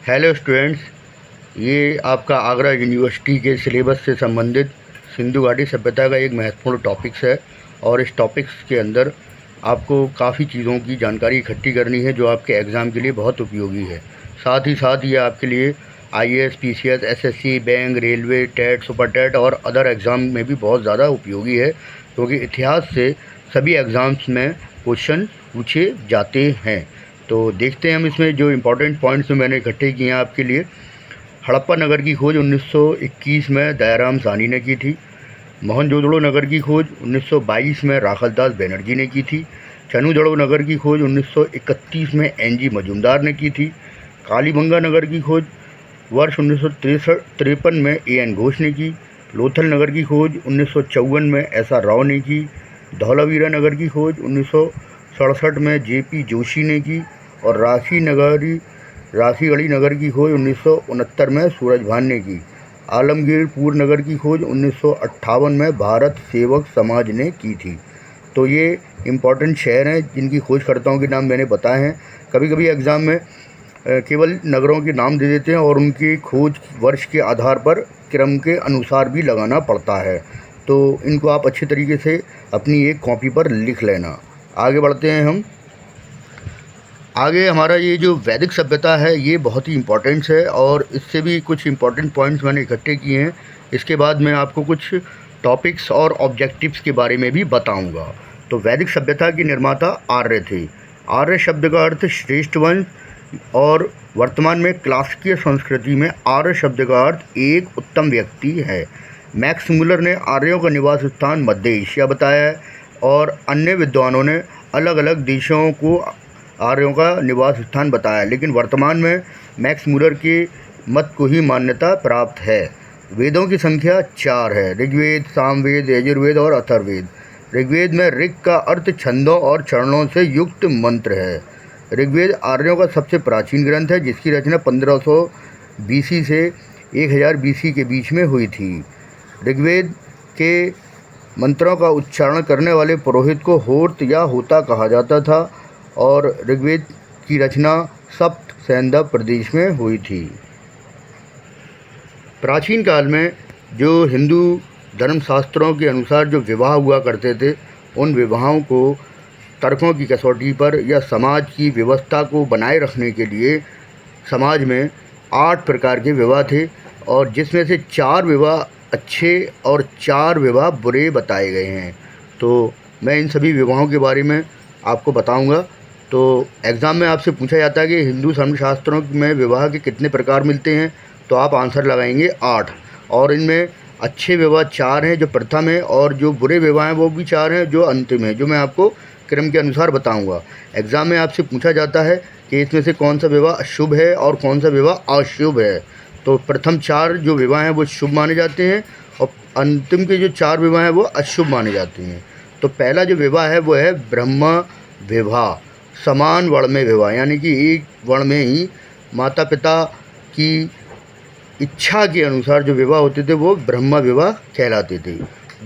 Hello students, ये आपका Agra university के सिलेबस से संबंधित सिंधु घाटी सभ्यता का एक महत्वपूर्ण टॉपिक्स है। और इस टॉपिक्स के अंदर आपको काफ़ी चीज़ों की जानकारी इकट्ठी करनी है जो आपके एग्ज़ाम के लिए बहुत उपयोगी है। साथ ही साथ ये आपके लिए IAS, PCS, SSC, bank, railway, TET, super TET और अदर एग्ज़ाम में भी बहुत ज़्यादा उपयोगी है, क्योंकि इतिहास से सभी एग्ज़ाम्स में क्वेश्चन पूछे जाते हैं। तो देखते हैं हम इसमें जो इम्पोर्टेंट पॉइंट्स मैंने इकट्ठे किए हैं आपके लिए। हड़प्पा नगर की खोज 1921 में दयाराम साहनी ने की थी। मोहनजोदड़ो नगर की खोज 1922 में राखलदास बनर्जी ने की थी। चनूदड़ो नगर की खोज 1931 में एनजी मजूमदार ने की थी। कालीबंगा नगर की खोज वर्ष 1953 में एएन घोष ने की। लोथल नगर की खोज 1954 में एसआर राव ने की। धौलावीरा नगर की खोज 1967 में जेपी जोशी ने की। और राशीगढ़ी नगर की खोज 1969 में सूरजभान ने की। आलमगीरपुर नगर की खोज 1958 में भारत सेवक समाज ने की थी। तो ये इम्पॉर्टेंट शहर हैं जिनकी खोजकर्ताओं के नाम मैंने बताए हैं। कभी कभी एग्ज़ाम में केवल नगरों के नाम दे देते हैं और उनकी खोज वर्ष के आधार पर क्रम के अनुसार भी लगाना पड़ता है, तो इनको आप अच्छे तरीके से अपनी एक कॉपी पर लिख लेना। आगे बढ़ते हैं हम। आगे हमारा ये जो वैदिक सभ्यता है ये बहुत ही इम्पोर्टेंट है और इससे भी कुछ इम्पोर्टेंट पॉइंट्स मैंने इकट्ठे किए हैं। इसके बाद मैं आपको कुछ टॉपिक्स और ऑब्जेक्टिव्स के बारे में भी बताऊंगा। तो वैदिक सभ्यता के निर्माता आर्य थे। आर्य शब्द का अर्थ श्रेष्ठ वंश और वर्तमान में क्लासिकीय संस्कृति में आर्य शब्द का अर्थ एक उत्तम व्यक्ति है। मैक्स मुलर ने आर्यों का निवास स्थान मध्य एशिया बताया है और अन्य विद्वानों ने अलग अलग देशों को आर्यों का निवास स्थान बताया, लेकिन वर्तमान में मैक्स मुलर के मत को ही मान्यता प्राप्त है। वेदों की संख्या 4 है: ऋग्वेद, सामवेद, यजुर्वेद और अथर्ववेद। ऋग्वेद में ऋग का अर्थ छंदों और चरणों से युक्त मंत्र है। ऋग्वेद आर्यों का सबसे प्राचीन ग्रंथ है जिसकी रचना 1500 बीसी से 1000 बीसी के बीच में हुई थी। ऋग्वेद के मंत्रों का उच्चारण करने वाले पुरोहित को होर्त या होता कहा जाता था और ऋग्वेद की रचना सप्त सैंधव प्रदेश में हुई थी। प्राचीन काल में जो हिंदू धर्मशास्त्रों के अनुसार जो विवाह हुआ करते थे, उन विवाहों को तर्कों की कसौटी पर या समाज की व्यवस्था को बनाए रखने के लिए समाज में 8 प्रकार के विवाह थे और जिसमें से 4 विवाह अच्छे और 4 विवाह बुरे बताए गए हैं। तो मैं इन सभी विवाहों के बारे में आपको बताऊंगा। तो एग्ज़ाम में आपसे पूछा जाता है कि हिंदू धर्मशास्त्रों में विवाह के कितने प्रकार मिलते हैं, तो आप आंसर लगाएंगे 8। और इनमें अच्छे विवाह 4 हैं जो प्रथम है और जो बुरे विवाह हैं वो भी 4 हैं जो अंतिम है, जो मैं आपको क्रम के अनुसार बताऊंगा। एग्ज़ाम में आपसे पूछा जाता है कि इसमें से कौन सा विवाह शुभ है और कौन सा विवाह अशुभ है। तो प्रथम 4 जो विवाह हैं वो शुभ माने जाते हैं और अंतिम के जो 4 विवाह हैं वो अशुभ माने जाते हैं। तो पहला जो विवाह है वो है ब्रह्म विवाह, समान वर्ण में विवाह, यानी कि एक वर्ण में ही माता पिता की इच्छा के अनुसार जो विवाह होते थे वो ब्रह्म विवाह कहलाते थे।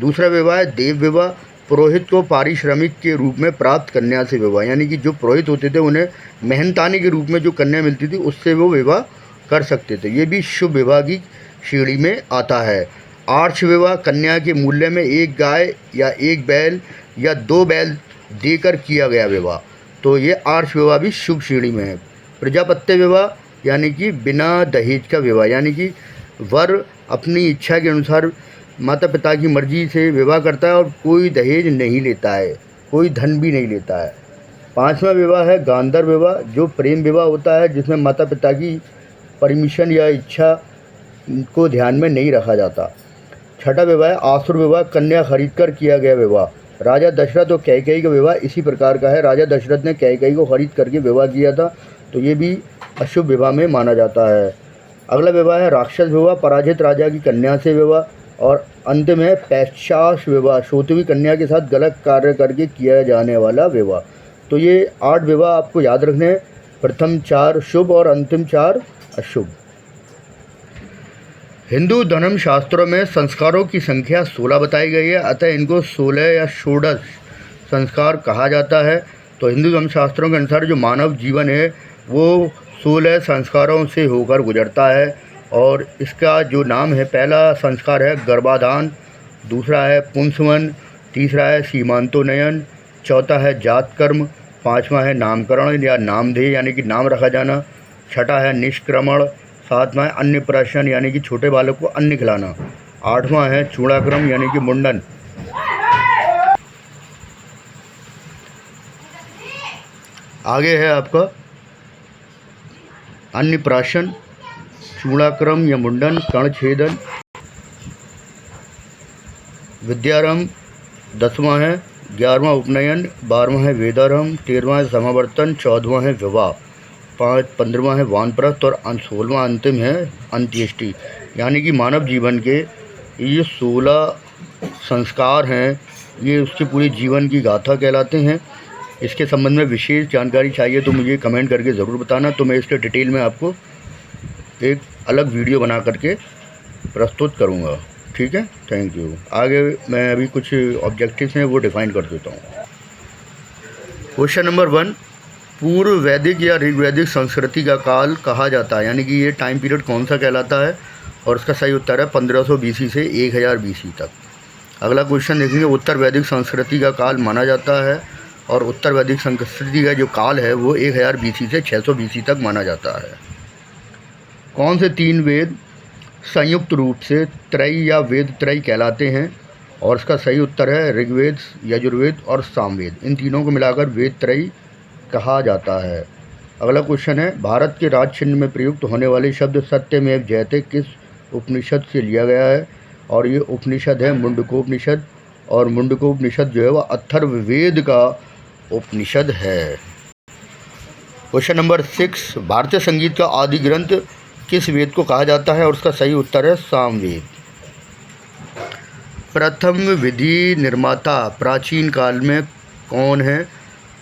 दूसरा विवाह है देव विवाह, पुरोहित को पारिश्रमिक के रूप में प्राप्त कन्या से विवाह, यानी कि जो पुरोहित होते थे उन्हें मेहनताने के रूप में जो कन्या मिलती थी उससे वो विवाह कर सकते थे। ये भी शुभ विवाह की श्रेणी में आता है। आर्ष विवाह, कन्या के मूल्य में एक गाय या एक बैल या 2 बैल देकर किया गया विवाह, तो ये आर्ष विवाह भी शुभ श्रेणी में है। प्रजापत्य विवाह, यानी कि बिना दहेज का विवाह, यानी कि वर अपनी इच्छा के अनुसार माता पिता की मर्जी से विवाह करता है और कोई दहेज नहीं लेता है, कोई धन भी नहीं लेता है। 5वां विवाह है गांधर्व विवाह, जो प्रेम विवाह होता है जिसमें माता पिता की परमिशन या इच्छा को ध्यान में नहीं रखा जाता। 6वां विवाह है आसुर विवाह, कन्या खरीद कर किया गया विवाह। राजा दशरथ और कैकेयी का विवाह इसी प्रकार का है। राजा दशरथ ने कैकेयी को खरीद करके विवाह किया था, तो ये भी अशुभ विवाह में माना जाता है। अगला विवाह है राक्षस विवाह, पराजित राजा की कन्या से विवाह। और अंत में पैशाच विवाह, सोती हुई कन्या के साथ गलत कार्य करके किया जाने वाला विवाह। तो ये 8 विवाह आपको याद रखने हैं, प्रथम 4 शुभ और अंतिम 4 अशुभ। हिंदू धर्म शास्त्रों में संस्कारों की संख्या 16 बताई गई है, अतः इनको 16 या षोडश संस्कार कहा जाता है। तो हिंदू धर्म शास्त्रों के अनुसार जो मानव जीवन है वो 16 संस्कारों से होकर गुजरता है और इसका जो नाम है, पहला संस्कार है गर्भाधान, दूसरा है पुंसवन, तीसरा है सीमांतोन्नयन, चौथा है जात कर्म, पाँचवा है नामकरण या नामधेय यानी कि नाम रखा जाना, छठा है निष्क्रमण, सातवां है अन्नप्राशन यानी कि छोटे बालक को अन्न खिलाना, आठवां है चूड़ाक्रम यानी कि मुंडन। आगे है आपका अन्नप्राशन, चूड़ाक्रम या मुंडन, कर्णछेदन, विद्यारंभ, 10वां है, 11वां उपनयन, 12वां है वेदारंभ, 13वां है समावर्तन, 14वां है विवाह, 15वां है वानप्रस्थ और 16वां अंतिम है अंत्येष्टि। यानी कि मानव जीवन के ये 16 संस्कार हैं, ये उसके पूरे जीवन की गाथा कहलाते हैं। इसके संबंध में विशेष जानकारी चाहिए तो मुझे कमेंट करके ज़रूर बताना, तो मैं इसके डिटेल में आपको एक अलग वीडियो बना करके प्रस्तुत करूँगा। ठीक है, थैंक यू। आगे मैं अभी कुछ ऑब्जेक्टिव्स हैं वो डिफ़ाइन कर देता हूँ। क्वेश्चन नंबर 1, पूर्व वैदिक या ऋग्वैदिक संस्कृति का काल कहा जाता है, यानी कि ये टाइम पीरियड कौन सा कहलाता है, और इसका सही उत्तर है 1500 BC से 1000 BC तक। अगला क्वेश्चन देखेंगे, उत्तर वैदिक संस्कृति का काल माना जाता है और उत्तर वैदिक संस्कृति का जो काल है वो 1000 BC से 600 BC तक माना जाता है। कौन से 3 वेद संयुक्त रूप से त्रयी या वेद त्रयी कहलाते हैं, और इसका सही उत्तर है ऋग्वेद, यजुर्वेद और सामवेद। इन तीनों को मिलाकर वेद त्रयी कहा जाता है। अगला क्वेश्चन है, भारत के राज चिन्ह में प्रयुक्त होने वाले शब्द सत्यमेव जयते किस उपनिषद से लिया गया है, और ये उपनिषद है मुंडकोपनिषद, और मुंडकोपनिषद जो है वह अथर्ववेद का उपनिषद है। क्वेश्चन नंबर 6, भारतीय संगीत का आदि ग्रंथ किस वेद को कहा जाता है, और उसका सही उत्तर है सामवेद। प्रथम विधि निर्माता प्राचीन काल में कौन है,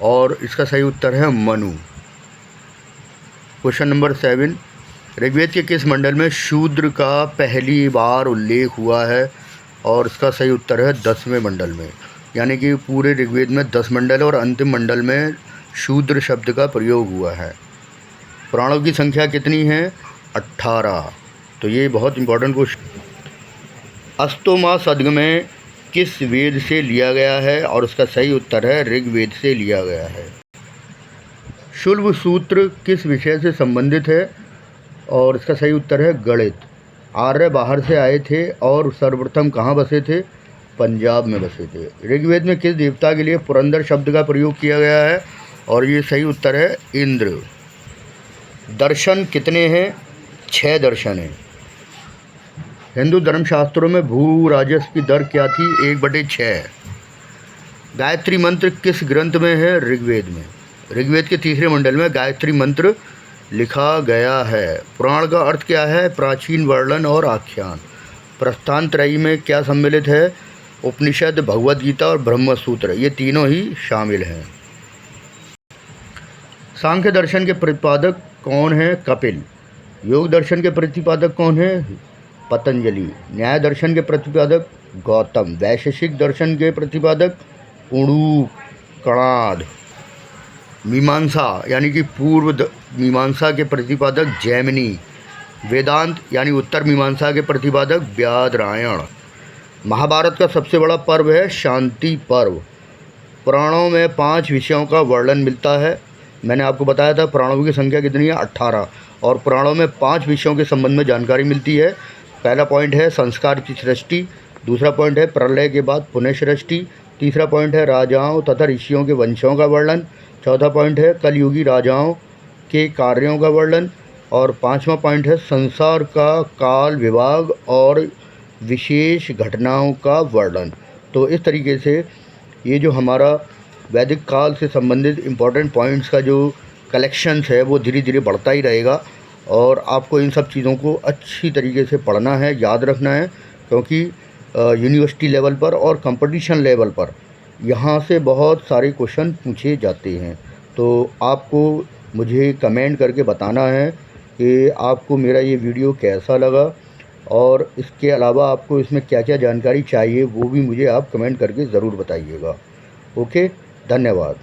और इसका सही उत्तर है मनु। क्वेश्चन नंबर 7, ऋग्वेद के किस मंडल में शूद्र का पहली बार उल्लेख हुआ है, और इसका सही उत्तर है 10वें मंडल में। यानी कि पूरे ऋग्वेद में 10 मंडल और अंतिम मंडल में शूद्र शब्द का प्रयोग हुआ है। पुराणों की संख्या कितनी है, 18। तो ये बहुत इंपॉर्टेंट क्वेश्चन। अस्तोमा सद्ग में किस वेद से लिया गया है, और उसका सही उत्तर है ऋग्वेद से लिया गया है। शुल्ब सूत्र किस विषय से संबंधित है, और इसका सही उत्तर है गणित। आर्य बाहर से आए थे और सर्वप्रथम कहाँ बसे थे, पंजाब में बसे थे। ऋग्वेद में किस देवता के लिए पुरंदर शब्द का प्रयोग किया गया है, और ये सही उत्तर है इंद्र। दर्शन कितने हैं, 6 दर्शन हैं। हिंदू धर्मशास्त्रों में भू राजस्व की दर क्या थी, 1/6। गायत्री मंत्र किस ग्रंथ में है, ऋग्वेद में। ऋग्वेद के 3रे मंडल में गायत्री मंत्र लिखा गया है। पुराण का अर्थ क्या है, प्राचीन वर्णन और आख्यान। प्रस्थान त्रयी में क्या सम्मिलित है, उपनिषद, भगवद गीता और ब्रह्मसूत्र, ये तीनों ही शामिल हैं। सांख्य दर्शन के प्रतिपादक कौन है, कपिल। योग दर्शन के प्रतिपादक कौन है, पतंजलि। न्याय दर्शन के प्रतिपादक गौतम। वैशेषिक दर्शन के प्रतिपादक उणूक, कणाद। मीमांसा यानी कि पूर्व मीमांसा के प्रतिपादक जैमिनी। वेदांत यानी उत्तर मीमांसा के प्रतिपादक व्यादरायण। महाभारत का सबसे बड़ा पर्व है शांति पर्व। पुराणों में 5 विषयों का वर्णन मिलता है। मैंने आपको बताया था पुराणों की संख्या कितनी है, 18, और पुराणों में 5 विषयों के संबंध में जानकारी मिलती है। पहला पॉइंट है संस्कार की सृष्टि, दूसरा पॉइंट है प्रलय के बाद पुनः सृष्टि, तीसरा पॉइंट है राजाओं तथा ऋषियों के वंशों का वर्णन, चौथा पॉइंट है कलयुगी राजाओं के कार्यों का वर्णन, और 5वां पॉइंट है संसार का काल विभाग और विशेष घटनाओं का वर्णन। तो इस तरीके से ये जो हमारा वैदिक काल से संबंधित इम्पोर्टेंट पॉइंट्स का जो कलेक्शंस है वो धीरे धीरे बढ़ता ही रहेगा, और आपको इन सब चीज़ों को अच्छी तरीके से पढ़ना है, याद रखना है, क्योंकि यूनिवर्सिटी लेवल पर और कंपटीशन लेवल पर यहाँ से बहुत सारे क्वेश्चन पूछे जाते हैं। तो आपको मुझे कमेंट करके बताना है कि आपको मेरा ये वीडियो कैसा लगा, और इसके अलावा आपको इसमें क्या क्या जानकारी चाहिए वो भी मुझे आप कमेंट करके ज़रूर बताइएगा। ओके, धन्यवाद।